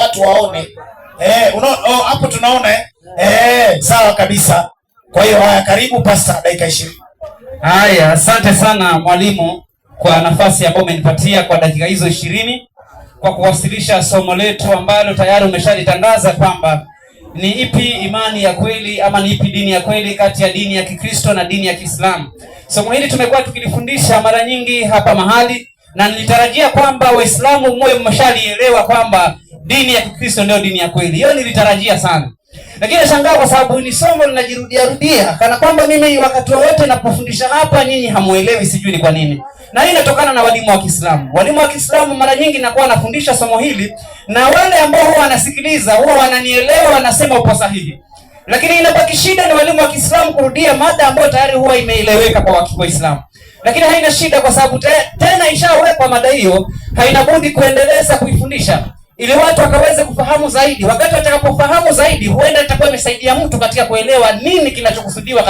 watu waone. Hapo tunaona sawa kabisa. Kwa hiyo haya, karibu Pastor, dakika 20. Haya, asante sana mwalimu kwa nafasi ambayo umenipatia kwa dakika hizo 20 kwa kuwasilisha somo letu ambalo tayari umeshalitangaza kwamba ni ipi imani ya kweli ama ni ipi dini ya kweli kati ya dini ya Kikristo na dini ya Kiislamu. Somo hili tumekuwa tukilifundisha mara nyingi hapa mahali, na nilitarajia kwamba Waislamu mmoja mmeshalielewa kwamba dini ya Kikristo ndio dini ya kweli. Hiyo nilitarajia sana. Lakini nashangaa kwa sababu ni somo linajirudia kana kwamba mimi wakati wote napofundisha hapa nyinyi hamuelewi, sijui ni kwa nini. Na hii inatokana na walimu wa Kiislamu. Walimu wa Kiislamu mara nyingi nakuwa nafundisha somo hili na wale ambao huwa wanasikiliza huwa wananielewa, wanasema upo sahihi. Lakini inabaki shida ni walimu wa Kiislamu kurudia mada ambayo tayari huwa imeeleweka kwa Waislamu. Lakini haina shida kwa sababu tena ishawekwa mada hiyo, haina budi kuendeleza kuifundisha ili watu wakaweze kufahamu zaidi. Wakati watakapofahamu zaidi, huenda itakuwa imesaidia mtu katika kuelewa nini kinachokusudiwa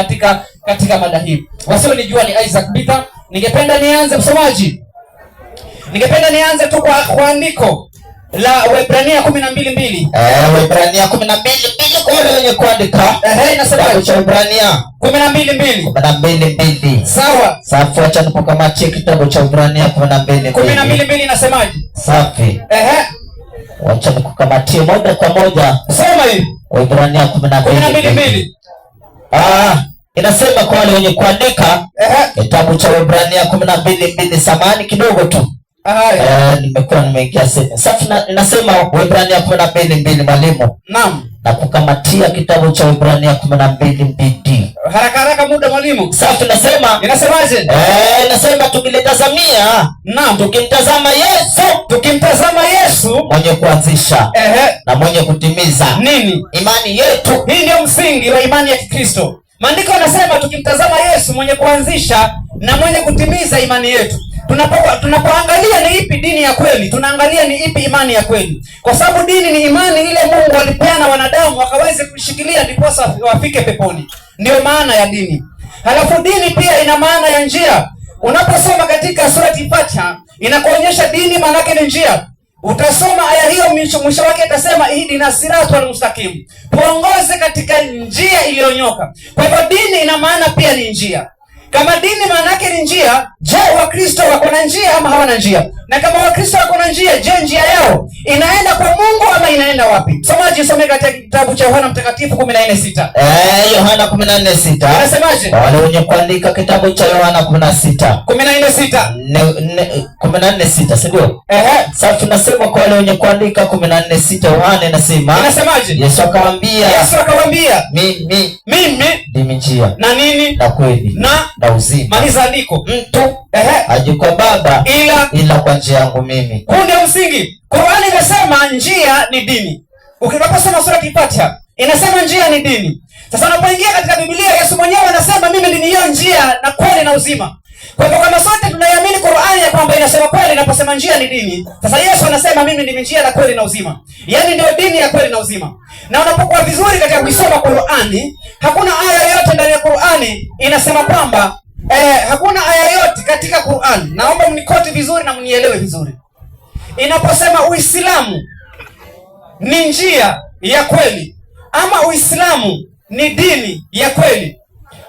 katika mada hii. Wasionijua ni Isaac Peter. Ningependa nianze msomaji. Ningependa nianze tu kwa andiko la Waebrania 12:2. Waebrania 12:2 kwa wale wenye kuandika. Inasema cha Waebrania 12:2. Sawa. Safi, acha nipokamatie kitabu cha Waebrania 12:2 inasemaje? Safi. Wacha nikukamatie moja kwa moja. Soma hivi. Waebrania 12:2. Inasema kwa wale wenye kuandika kitabu cha Waebrania 12:2. Samahani kidogo tu. Nimekuwa nimeingia sasa. Safi, inasema Waebrania 12:2 mwalimu. Naam. Na kukamatia kitabu cha Waebrania 12:2. Haraka muda mwalimu. Safi, nasema. Inasemaje? Inasema tukilitazamia. Naam. Tukimtazama Yesu mwenye kuanzisha na mwenye kutimiza nini? Imani yetu. Hii ndio msingi wa imani ya Kikristo. Maandiko yanasema tukimtazama Yesu mwenye kuanzisha na mwenye kutimiza imani yetu. Tunapoangalia ni ipi dini ya kweli, tunaangalia ni ipi imani ya kweli. Kwa sababu dini ni imani ile Mungu alipeana wanadamu wakaweze kushikilia ndipo wafike peponi. Ndio maana ya dini. Halafu dini pia ina maana ya njia. Unaposoma katika surati Fatiha inakuonyesha dini maana yake ni njia. Utasoma aya hiyo mwisho wake itasema ihdina siratal mustaqim. Tuongoze katika njia iliyonyoka. Kwa hivyo dini ina maana pia ni njia. Kama dini maana yake ni njia, je, Wakristo wako na njia ama hawana njia? Na kama Wakristo wako na njia, je, njia yao inaenda kwa Mungu ama inaenda wapi? Somaji, some katika kitabu cha Yohana Mtakatifu 14:6. Yohana 14:6. Anasemaje? Wale wenye kuandika kitabu cha Yohana 14:6. 14:6, si ndio? Sasa tunasema kwa wale wenye kuandika 14:6 Yohana inasema. Anasemaje? Yesu akamwambia, mimi ndimi njia. Na nini? Na kweli. Na uzima. Maliza andiko. Mtu haji kwa Baba ila kwa njia yangu mimi. Huu ndio msingi. Qur'ani inasema njia ni dini. Ukiposoma sura Fatiha inasema njia ni dini. Sasa unapoingia katika Biblia, Yesu mwenyewe anasema mimi ndimi hiyo njia na kweli na uzima. Kwa hivyo kama sote tunaiamini Qur'ani ya kwamba inasema kweli inaposema njia ni dini, sasa Yesu anasema mimi ndimi njia na kweli na uzima. Yaani ndio dini ya kweli na uzima. Na unapokuwa vizuri katika kusoma Qur'ani, hakuna aya yoyote ndani ya Qur'ani inasema kwamba hakuna aya yote katika Qur'ani. Naomba mnikoti vizuri na mnielewe vizuri. Inaposema Uislamu ni njia ya kweli ama Uislamu ni dini ya kweli,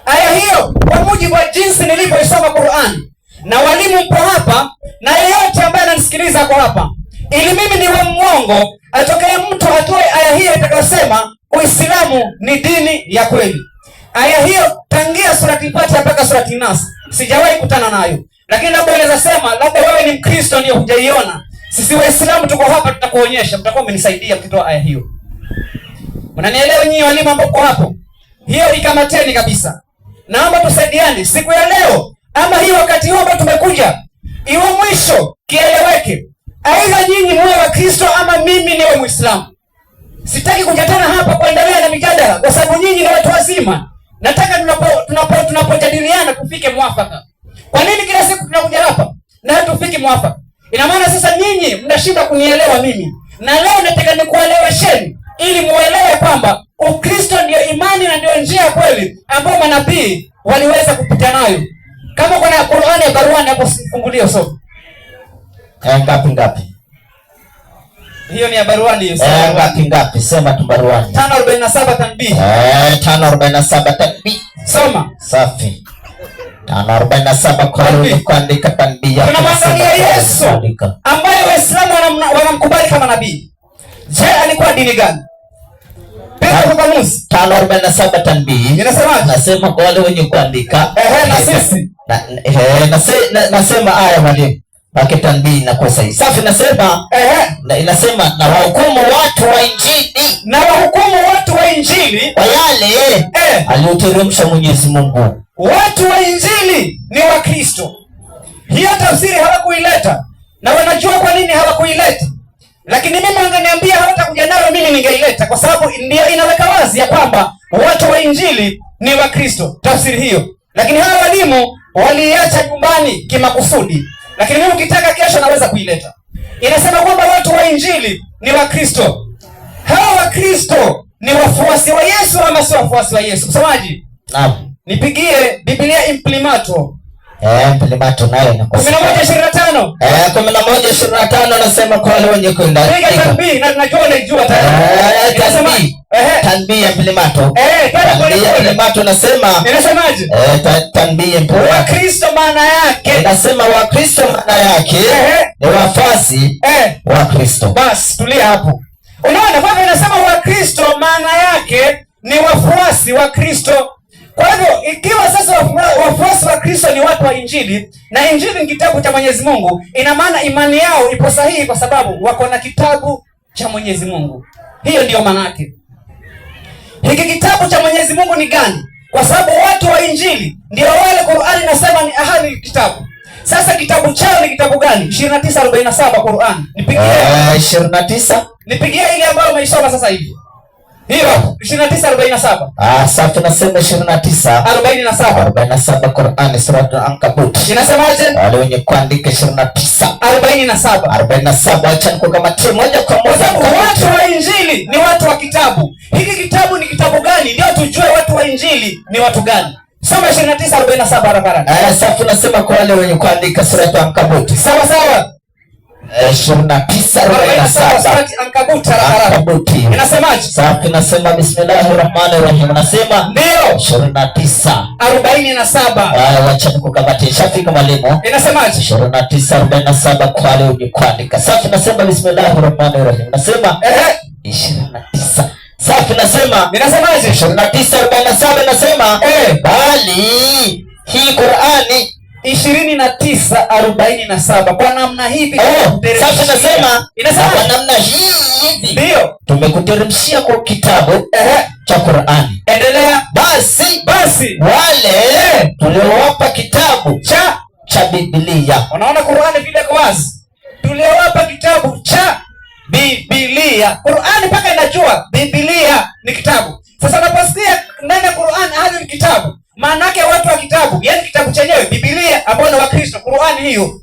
aya hiyo kwa mujibu wa jinsi nilivyoisoma Qur'ani, na walimu mpo hapa na yeyote ambaye ananisikiliza kwa hapa, ili mimi niwe mwongo atokee mtu atoe aya hiyo itakayosema Uislamu ni dini ya kweli. Aya hiyo tangia surati Fatiha mpaka surati Nas sijawahi kutana nayo. Lakini labda unaweza sema labda wewe ni Mkristo ndio hujaiona. Sisi Waislamu tuko hapa tutakuonyesha, mtakuwa mmenisaidia kutoa aya hiyo. Mnanielewa nyinyi walimu ambao kwa hapo? Hiyo ikamateni kabisa. Naomba tusaidiane siku ya leo ama hii wakati huu ambao tumekuja. Iwe mwisho kieleweke. Aidha nyinyi muwe wa Kristo ama mimi niwe Muislamu. Sitaki kujatana hapa kuendelea na mijadala kwa sababu nyinyi ni watu wazima. Nataka tunapojadiliana tufike mwafaka. Kwa nini kila siku tunakuja hapa na hatufiki mwafaka? Ina maana sasa nyinyi mnashinda kunielewa mimi. Na leo nataka nikuelewesheni ili muelewe kwamba Ukristo ndio imani na ndio njia kweli ambayo manabii waliweza kupita nayo. Kama kuna Qur'ani ya baruani hapo fungulia soma. Ngapi? Hiyo ni ya baruani. Ngapi? Sema tu baruani. 5:47 tanbih. 5:47 tanbih. Soma. Safi. 5:47 kuandika tanbih. Tunamwangalia Yesu ambaye Waislamu wanamkubali kama nabii. Je, alikuwa dini gani? 5:47 tanbih. Inasema nasema kwa wale wenye kuandika. Na sisi. Nasema aya mwalimu. Baki tanbii na kwa sahihi. Safi nasema inasema na wahukumu watu wa Injili kwa yale aliyoteremsha Mwenyezi Mungu. Watu wa Injili ni wa Kristo. Hiyo tafsiri hawakuileta na wanajua kwa nini hawakuileta. Lakini mimi wangeniambia hawatakuja nayo, mimi ningeileta kwa sababu ndio inaweka wazi ya kwamba watu wa Injili ni wa Kristo. Tafsiri hiyo. Lakini hawa walimu waliacha nyumbani kimakusudi. Lakini mimi ukitaka kesho naweza kuileta. Inasema kwamba watu wa Injili ni wa Kristo. Hawa wa Kristo ni wafuasi wa Yesu ama si wafuasi wa Yesu? Msomaji? Naam. Nipigie Biblia Imprimato. Imprimato nayo ni 11:25. 11:25 nasema kwa wale wenye kwenda. Piga tanbii na tunajua unajua tayari. Tanbii. Tanbii Imprimato. Imprimato nasema. Inasemaje? Tanbii Imprimato. Wa Kristo maana yake. Nasema wa Kristo maana yake ni wafuasi wa Kristo. Bas, tulia hapo. Unaona kwamba inasema wa Kristo maana yake ni wafuasi wa Kristo. Kwa hivyo ikiwa sasa wafuasi wa Kristo ni watu wa Injili na Injili ni kitabu cha Mwenyezi Mungu, ina maana imani yao ipo sahihi kwa sababu wako na kitabu cha Mwenyezi Mungu. Hiyo ndiyo maana yake. Hiki kitabu cha Mwenyezi Mungu ni gani? Kwa sababu watu wa Injili ndio wale Qur'ani nasema ni ahadi kitabu. Sasa kitabu chao ni kitabu gani? 29:47 Qur'an. Nipigie 29. Nipigie ile ambayo umeisoma sasa hivi. Hiyo 29:47. Safi nasema 29:47 Qur'an sura Al-Ankabut. Inasemaje? Wale wenye kuandika 29:47. Acha nikukamatie moja kwa moja. Watu wa Injili ni watu wa kitabu. Hiki kitabu ni kitabu gani? Ndio tujue watu wa Injili ni watu gani. Soma 29:47 barabara. Safi nasema kwa wale wenye kuandika sura Al-Ankabut. Sawa sawa. 29:47 Ankabut. Inasemaje? Safi nasema bismillahirrahmanirrahim. Nasema ndio 29:47. Acha nikukamatie shafika mwalimu. Inasemaje? 29:47 kwa wale wenye kuandika. Safi nasema bismillahirrahmanirrahim. Nasema 29. Safi nasema ninasemaje? 29:47 nasema bali hii Qur'ani 29:47 kwa namna hivi. Safi nasema kwa namna hii ndio tumekuteremshia kwa kitabu cha Qur'ani. Endelea. Basi wale tuliowapa kitabu cha Biblia. Unaona Qur'ani vile kwa wazi. Tuliowapa kitabu cha Biblia. Qur'ani paka inajua Biblia ni kitabu. Sasa unaposikia ndani ya Qur'ani hadi ni kitabu, maana yake watu wa kitabu, yani kitabu chenyewe Biblia ambao ni wa Kristo, Qur'ani hiyo.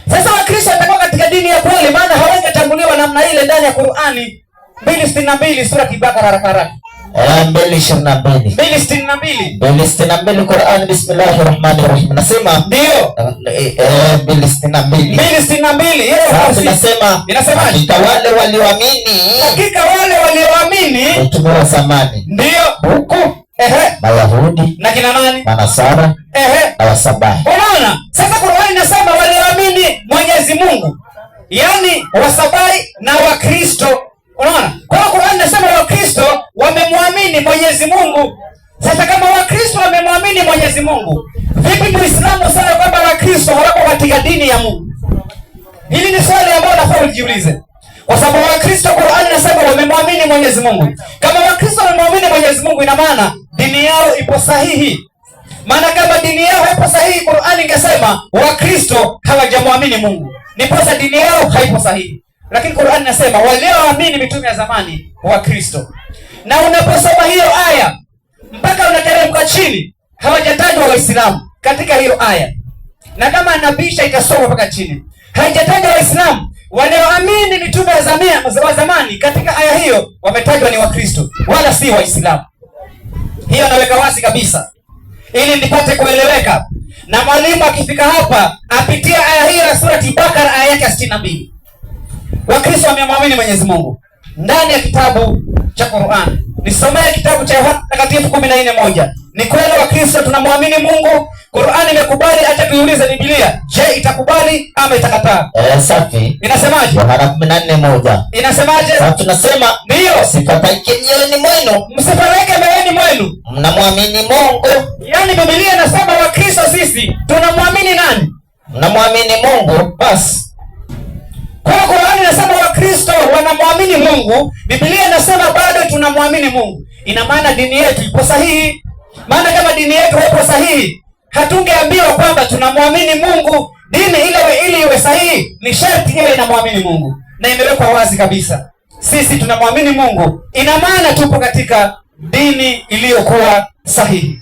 Sasa Wakristo watakuwa katika dini ya kweli, maana hawangetambuliwa namna ile ndani ya Qur'ani. 2:62 sura Al-Baqara haraka. 2:62 Qur'an. Bismillahirrahmanirrahim. Nasema ndio 2:62. Nasema inasema wale walioamini, hakika wale walioamini mtume wa zamani ndio huko Mayahudi na kina nani? Manasara na Wasabahi. Unaona? Sasa Qur'ani inasema walioamini Mwenyezi Mungu, yani Wasabahi na Wakristo. Unaona? Kwa Qur'ani inasema Wakristo wamemwamini Mwenyezi Mungu. Sasa kama Wakristo wamemwamini Mwenyezi Mungu, vipi Muislamu sana kwamba Wakristo hawako katika dini ya Mungu? Hili ni swali ambalo nafaa ujiulize. Kwa sababu Wakristo Qur'ani inasema wamemwamini Mwenyezi Mungu. Kama Wakristo wamemwamini Mwenyezi Mungu, ina maana dini yao ipo sahihi. Maana kama dini yao haipo sahihi, Qur'ani ingesema Wakristo hawajamwamini Mungu. Niposa dini yao haipo sahihi. Lakini Qur'ani inasema walioamini mitume ya zamani Wakristo. Na unaposoma hiyo aya mpaka unateremka chini, hawajatajwa Waislamu katika hiyo aya. Na kama napisha itasoma mpaka chini, haijatajwa Waislamu. Walioamini mitume wa zamani katika aya hiyo wametajwa ni Wakristo wala si Waislamu. Hiyo naweka wazi kabisa ili nipate kueleweka, na mwalimu akifika hapa apitia aya hiyo ya sura Al-Baqara aya yake 62. Wakristo wamemwamini Mwenyezi Mungu ndani ya kitabu cha Qur'an. Nisomee kitabu cha Yohana Mtakatifu 14:1. Ni kweli Wakristo tunamwamini Mungu. Qur'an imekubali, acha tuiulize Biblia. Je, itakubali ama itakataa? Safi. Inasemaje? Yohana 14:1. Inasemaje? Sasa tunasema ndio, msifadhaike mioyoni mwenu. Msifadhaike mioyoni mwenu. Mnamwamini Mungu. Yaani Biblia inasema Wakristo sisi tunamwamini nani? Mnamwamini Mungu. Basi. Kwa Qur'an inasema Wakristo wanamwamini Mungu, Biblia inasema bado tunamwamini Mungu. Ina maana dini yetu ipo sahihi. Maana kama dini yetu haipo sahihi, hatungeambiwa kwamba tunamwamini Mungu. Dini ile ili iwe sahihi ni sharti iwe inamwamini Mungu. Na imewekwa wazi kabisa. Sisi tunamwamini Mungu. Ina maana tupo katika dini iliyokuwa sahihi.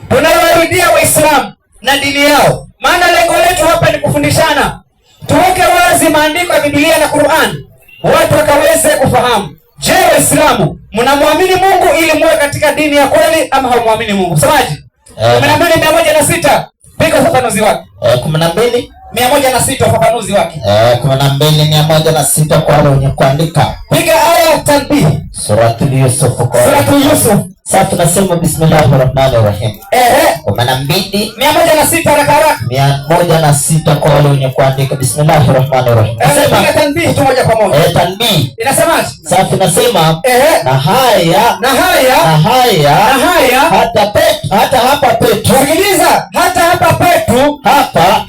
Tunawarudia Waislamu na dini yao. Maana lengo letu hapa ni kufundishana. Tuweke wazi maandiko ya Biblia na Qur'an, watu wakaweze kufahamu. Je, Waislamu mnamwamini Mungu ili muwe katika dini ya kweli ama haumwamini Mungu? Semaje? 12:106. Piga ufafanuzi wake. 12:106 ufafanuzi wake. 12:106 kwa wale wenye kuandika. Piga aya tanbih. Suratul Yusuf. Suratul Yusuf. Sasa tunasema bismillahirrahmanirrahim. 12:106 haraka. 106 kwa wale wenye kuandika. Bismillahirrahmanirrahim. Nasema tanbih tu moja kwa moja. Tanbih. Inasemaje? Sasa tunasema na haya hata hapa petu. Sikiliza, hata hapa petu, hapa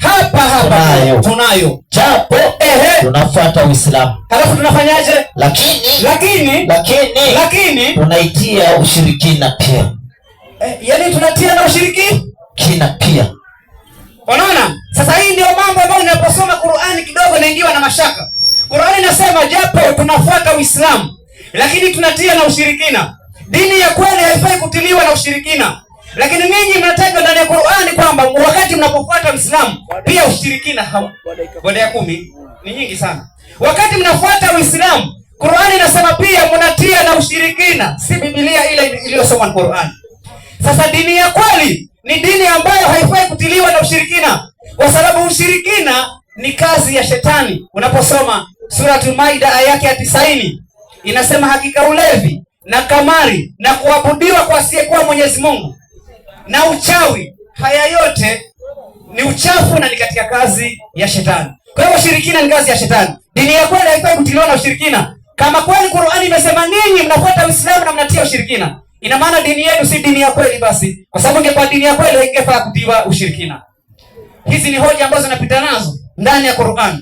tunayo. Japo tunafuata Uislamu. Halafu tunafanyaje? Lakini tunaitia ushirikina pia. Yaani tunatia na ushirikina pia. Unaona? Sasa hii ndio mambo ambayo unaposoma Qur'ani kidogo naingiwa na mashaka. Qur'ani inasema japo tunafuata Uislamu, lakini tunatia na ushirikina. Dini ya kweli haifai kutiliwa na ushirikina. Lakini ninyi mnataja ndani ya Qur'ani kwamba wakati mnapofuata Uislamu pia ushirikina baada ya 10 ni nyingi sana. Wakati mnafuata Uislamu, Qur'ani inasema pia mnatia na ushirikina. Si Biblia ile iliyosoma Qur'ani. Sasa dini ya kweli ni dini ambayo haifai kutiliwa na ushirikina, kwa sababu ushirikina ni kazi ya shetani. Unaposoma Suratul Maida aya yake ya 90 inasema hakika ulevi na kamari na kuabudiwa kwa asiyekuwa Mwenyezi Mungu na uchawi, haya yote ni uchafu na ni katika kazi ya shetani. Kwa hiyo ushirikina ni kazi ya shetani. Dini ya kweli haifai kutiliwa na ushirikina. Kama kweli Qur'ani imesema ninyi mnafuata Uislamu na mnatia ushirikina, ina maana dini yenu si dini ya kweli basi. Kwa sababu ingekuwa dini ya kweli haingefaa kutiwa ushirikina. Hizi ni hoja ambazo napita nazo ndani ya Qur'ani.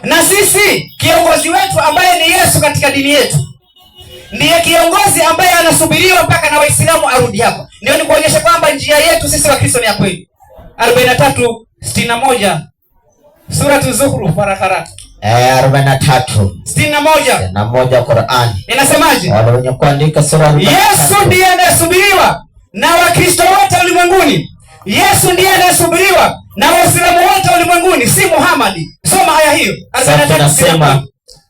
Na sisi kiongozi wetu ambaye ni Yesu katika dini yetu ndiye kiongozi ambaye anasubiriwa mpaka na Waislamu arudi hapa. Ndio ni kuonyesha kwamba njia yetu sisi wa Kristo ni ya kweli. 43:61 Suratul Zukhruf haraka. 43:61 Qur'an. Inasemaje? Wale wenye kuandika sura Yesu ndiye anayesubiriwa na Wakristo wote ulimwenguni. Yesu ndiye anayesubiriwa na Waislamu wote ulimwenguni, si Muhammad. Soma aya hiyo.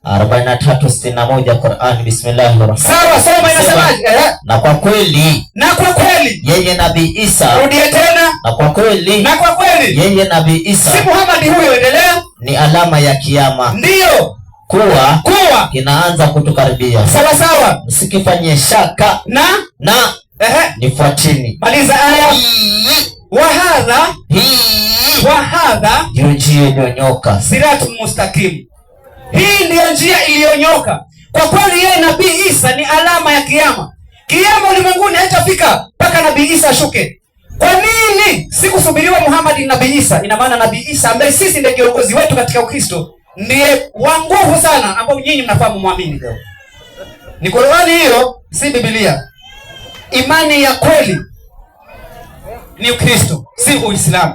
43:61 Qur'an. Bismillahirrahmanirrahim. Sawa, soma inasemaje? Na kwa kweli yeye Nabii Isa. Rudie tena. Na kwa kweli yeye Nabii Isa. Si Muhammad huyo, endelea. Ni alama ya kiyama. Ndio. Kuwa kinaanza kutukaribia. Sawa. Msikifanyie shaka na nifuatini. Maliza aya. Wahadha ndio njia iliyonyoka. Siratul mustaqim. Hii ndiyo njia iliyonyoka. Kwa kweli yeye Nabii Isa ni alama ya kiyama. Kiyama ulimwenguni haitafika mpaka Nabii Isa ashuke. Kwa nini sikusubiriwa Muhammad Nabii Isa? Ina maana Nabii Isa ambaye sisi ndiye kiongozi wetu katika Ukristo ndiye wa nguvu sana ambao nyinyi mnafahamu muamini leo. Ni Qur'ani hiyo, si Biblia. Imani ya kweli ni Ukristo, si Uislamu.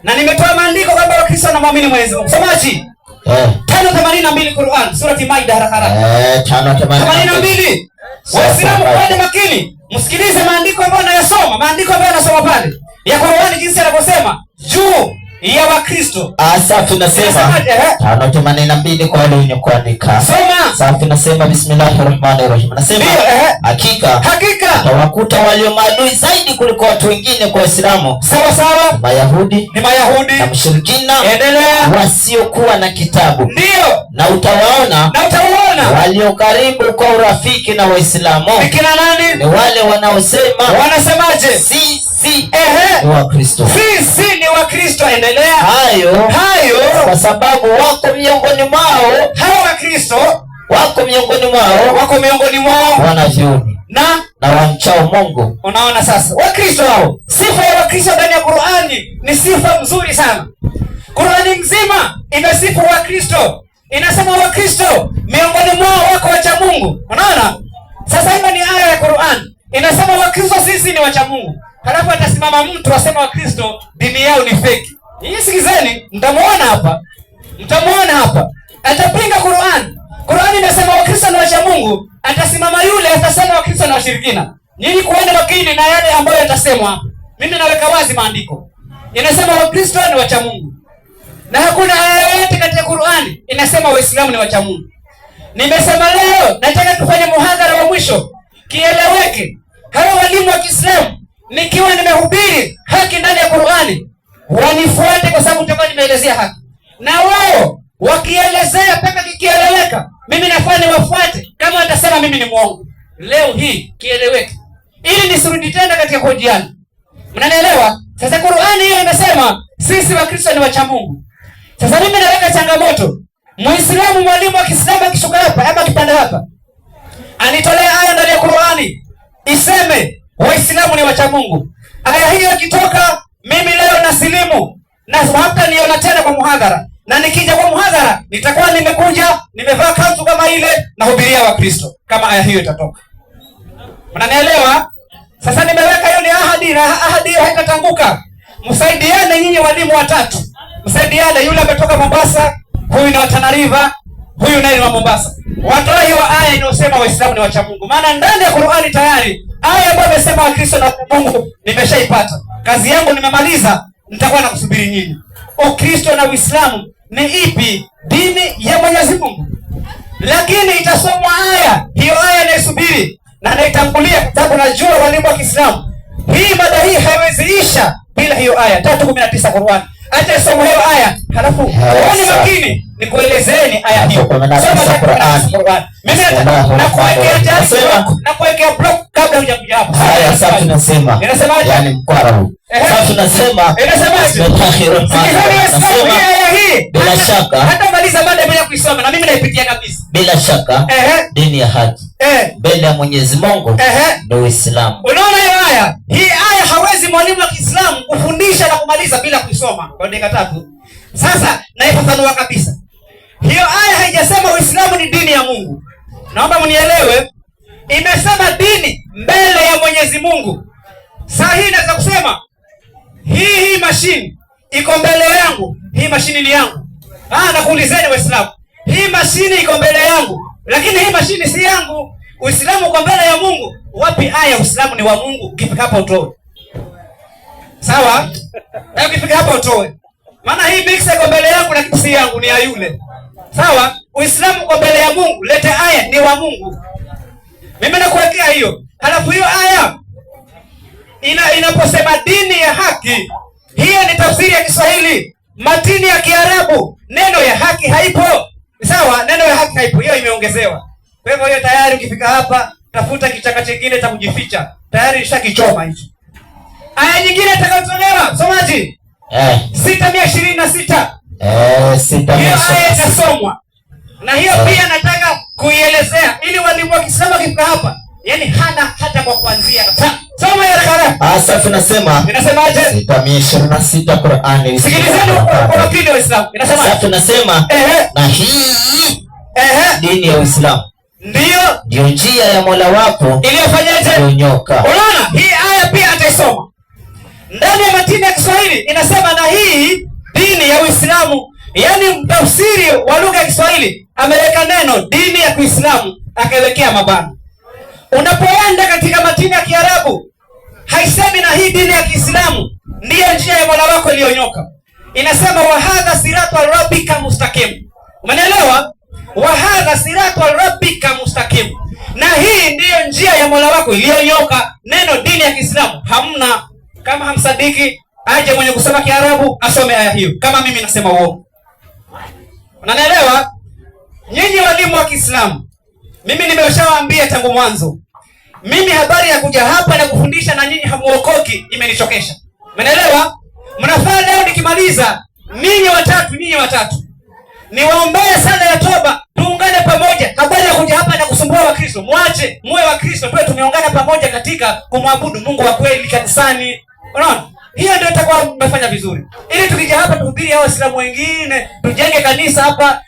Na nimetoa maandiko kwamba Wakristo wanamwamini Mwenyezi Mungu. Somaji. 5:82 Qur'an, surati Maida haraka. 5:82. Waislamu kwani makini, msikilize maandiko ambayo nayasoma, maandiko ambayo yanasoma pale ya Qur'ani jinsi yanavyosema juu ya Wakristo. Safi nasema 5:82 kwa wale wenye kuandika. Soma. Safi nasema bismillahirrahmanirrahim. Nasema hakika utawakuta walio maadui zaidi kuliko watu wengine kwa Waislamu. Sawa. Mayahudi na mshirikina wasiokuwa na kitabu. Ndio. Na utawaona walio karibu kwa urafiki na Waislamu. Kina nani? Ni wale wanaosema. Wanasemaje? Sisi ni Wakristo. Sisi ni Wakristo. Endelea. Hayo kwa sababu wako miongoni mwao. Hao Wakristo wako miongoni mwao wanavyuoni na wamchao Mungu. Unaona sasa, Wakristo hao, sifa ya Wakristo ndani ya Qur'ani ni sifa nzuri sana. Qur'ani mzima imesifu Wakristo, inasema Wakristo miongoni mwao wako wacha Mungu. Unaona sasa, hiyo ni aya ya Qur'ani inasema Wakristo sisi ni wacha Mungu, halafu atasimama mtu asema Wakristo dini yao ni fake. Hii sikizeni, mtamuona hapa atapinga Qur'ani. Qur'ani inasema Wakristo ni wacha Mungu, atasimama yule atasema Wakristo ni washirikina. Nyinyi kuone makini na yale ambayo yatasemwa. Mimi naweka wazi maandiko. Inasema Wakristo ni wacha Mungu. Na hakuna aya yoyote katika Qur'ani inasema Waislamu ni wacha Mungu. Nimesema leo nataka tufanye muhadhara wa mwisho. Kieleweke. Hao walimu wa Kiislamu nikiwa nimehubiri haki ndani ya Qur'ani, wanifuate kwa sababu nitakuwa nimeelezea haki. Na wao wakielezea mpaka kikieleweka, mimi nafanya wafuate kama atasema mimi ni mwongo. Leo hii kieleweke ili nisirudi tena katika kuhojiana. Mnanielewa? Sasa Qur'ani hiyo imesema sisi Wakristo ni wacha Mungu. Sasa mimi naweka changamoto. Muislamu, mwalimu wa Kiislamu akishuka hapa ama kipanda hapa, anitolea aya ndani ya Qur'ani iseme Waislamu ni wacha Mungu. Aya hiyo ikitoka, mimi leo nasilimu na hata niona tena kwa muhadhara. Na nikija kwa muhadhara nitakuwa nimekuja nimevaa kanzu kama ile nahubiria Wakristo kama aya hiyo itatoka. Mnanielewa? Sasa nimeweka hiyo ni ahadi, na ahadi hiyo haitatanguka. Msaidiane nyinyi walimu watatu. Msaidiane, yule ametoka Mombasa, huyu ni wa Tana River, huyu naye ni wa Mombasa. Watoe hiyo aya inayosema Waislamu ni wacha Mungu. Maana ndani ya Qur'ani tayari aya ambayo imesema Wakristo na Mungu nimeshaipata. Kazi yangu nimemaliza, nitakuwa nakusubiri nyinyi. Ukristo na Uislamu ni ipi? Dini ya Mwenyezi Mungu. Lakini itasomwa aya, hiyo aya naisubiri na naitangulia kwa sababu najua walimu wa Kiislamu. Hii mada hii haiwezi isha bila hiyo aya 3:19 Qur'an. Acha somo hiyo aya, halafu uone makini nikuelezeni aya hiyo. Soma Qur'an. Mimi nakuwekea block kabla hujakuja hapa. Haya sasa tunasema. Inasemaje? Yaani mkwara huu. Sasa tunasema. Inasemaje? Bila shaka. Hata maliza mada bila kuisoma na mimi naipitia kabisa. Bila shaka. Dini ya haki mbele ya Mwenyezi Mungu ndio Uislamu. Unaona hiyo aya? Hii aya hawezi mwalimu wa Kiislamu kufundisha na kumaliza bila kuisoma kwa dakika 3. Sasa naifafanua kabisa. Hiyo aya haijasema Uislamu ni dini ya Mungu. Naomba mnielewe. Imesema dini mbele ya Mwenyezi Mungu. Sasa hii naweza kusema hii mashini iko mbele yangu. Hii mashini ni yangu. Nakuulizeni Waislamu. Hii mashini iko mbele yangu, lakini hii mashini si yangu. Uislamu uko mbele ya Mungu. Wapi aya Uislamu ni wa Mungu? Ukifika hapa utoe. Sawa? Na ukifika hapa utoe. Maana hii mixer iko mbele yangu lakini si yangu, ni ya yule. Sawa? Uislamu uko mbele ya Mungu, lete aya ni wa Mungu. Mimi nakuwekea hiyo. Halafu hiyo aya inaposema dini ya haki, hiyo ni tafsiri ya Kiswahili. Matini ya Kiarabu neno ya haki haipo. Sawa, neno ya haki haipo, hiyo imeongezewa. Kwa hivyo hiyo tayari ukifika hapa tafuta kichaka kingine cha kujificha. Tayari nishakichoma hicho. Aya nyingine itakayotolewa, somaji? 626. 626. Hiyo aya itasomwa. Na hiyo pia nataka kuielezea ili walimu wa Kiislamu wakifika hapa, yani hana hata kwa kuanzia. Soma ya haraka. Safi nasema. Inasemaje? 626 Qur'ani. Sikilizeni kwa makini Waislamu. Inasema. Safi nasema na hii dini ya Uislamu ndio njia ya Mola wako iliyofanyaje? Iliyonyoka. Unaona? Hii aya pia ataisoma. Ndani ya matini ya Kiswahili inasema na hii dini ya Uislamu, yani mtafsiri wa lugha ya Kiswahili ameweka neno dini ya Kiislamu akawekea mabano. Unapoenda katika matini ya Kiarabu haisemi na hii dini ya Kiislamu ndiyo njia ya Mola wako iliyonyoka. inasema wa hadha siratu rabbika mustaqim. Umeelewa? Wa hadha siratu rabbika mustaqim. Na hii ndiyo njia ya Mola wako iliyonyoka. Neno dini ya Kiislamu hamna. Kama hamsadiki aje mwenye kusoma Kiarabu asome aya hiyo. Kama mimi nasema uongo. Unanielewa? Nyinyi walimu wa Kiislamu, mimi nimeshawaambia tangu mwanzo. Mimi habari ya kuja hapa na kufundisha na nyinyi hamuokoki imenichokesha. Umeelewa? Mnafaa leo nikimaliza ninyi watatu niwaombee sala ya toba, tuungane pamoja. Habari ya kuja hapa na kusumbua Wakristo, muache, muwe Wakristo, tuwe tumeungana pamoja katika kumwabudu Mungu wa kweli kanisani. Unaona? Hiyo ndio itakuwa mmefanya vizuri. Ili tukija hapa tuhubiri hao Waislamu wengine, tujenge kanisa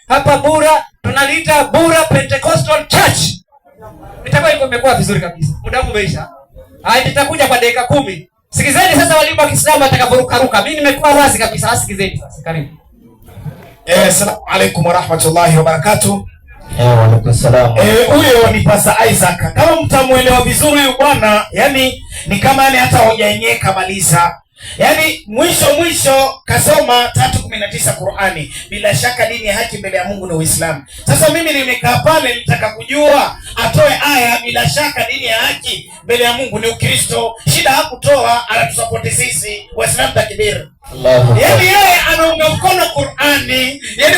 hapa Bura, tunaliita Bura Pentecostal Church. Itakuwa imekuwa vizuri kabisa. Muda wangu umeisha. Nitakuja kwa dakika 10. Sikizeni sasa walimu wa Kiislamu atakaporuka. Mimi nimekuwa wazi kabisa. Sikizeni sasa. Karibu. Assalamu alaykum wa rahmatullahi wa barakatuh. Wa alaykum salaam. Huyo ni Pastor Isaac. Kama mtamuelewa vizuri huyu bwana, yani ni kama hata hoja yenyewe kamaliza. Yani mwisho kasoma 3:19 Qur'ani. Bila shaka dini ya haki mbele ya Mungu ni Uislamu. Sasa mimi nimekaa pale nitaka kujua atoe aya, bila shaka dini ya haki mbele ya Mungu ni Ukristo. Shida hakutoa, anatusapoti sisi Waislamu takbir. Yani yeye anaunga mkono Qur'ani. Yani